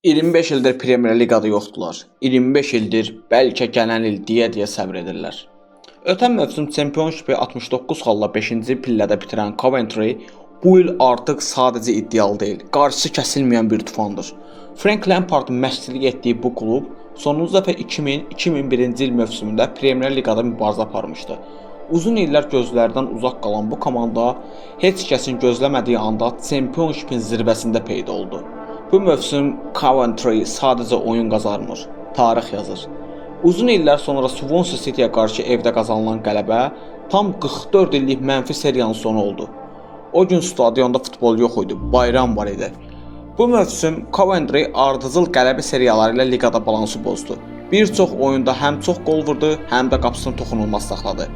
25 ildir Premier Liqada yoxdular. 25 ildir, bəlkə gələn il deyə səbr edirlər. Ötən mövsüm Championship-i 69 xalla 5-ci pillədə bitirən Coventry bu il artıq sadəcə iddialı deyil, qarşısı kəsilməyən bir tufandır. Frank Lampardın məşqçilik etdiyi bu klub sonuncu dəfə 2000-2001-ci il mövsümündə Premier Liqada mübarizə aparmışdı. Uzun illər gözlərdən uzaq qalan bu komanda heç kəsin gözləmədiyi anda Championship-in zirvəsində peyda oldu. Bu mövsüm Coventry sadəcə oyun qazanmır, tarix yazır. Uzun illər sonra Swansea City-yə qarşı evdə qazanılan qələbə tam 44 illik mənfi seriyanın sonu oldu. O gün stadionda futbol yox idi, bayram var idi. Bu mövsüm Coventry ardıcıl qələbə seriyaları ilə liqada balansı pozdu. Bir çox oyunda həm çox qol vurdu, həm də qapısını toxunulmaz saxladı.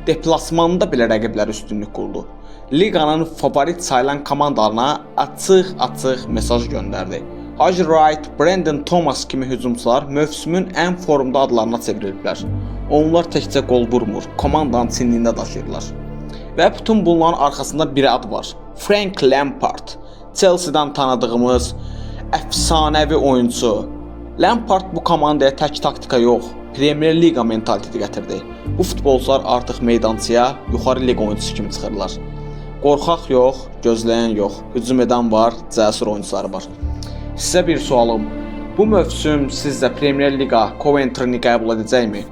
Deplasmanda belə rəqiblər üstünlük qurdu. Liqanın favorit sayılan komandalarına açıq mesaj göndərdi. Haji Wright, Brendan Thomas kimi hücumçular mövsümün ən formda adlarına çevriliblər. Onlar təkcə qol vurmur, komandanın çinliyində daşıyırlar. Və bütün bunların arxasında bir ad var. Frank Lampard. Chelsea'dan tanıdığımız əfsanəvi oyuncu. Lampard bu komandaya tək taktika yox, Premier Liqa mentaliteti gətirdi. Bu futbolçular artıq meydançaya yuxarı liqa oyuncusu kimi çıxırlar. Qorxaq yox, gözləyən yox, hücum edən var, cəsur oyuncular var. Sizə bir sualım. Bu mövsüm sizcə Premier Liqa Coventry-ni qəbul edəcəkmi?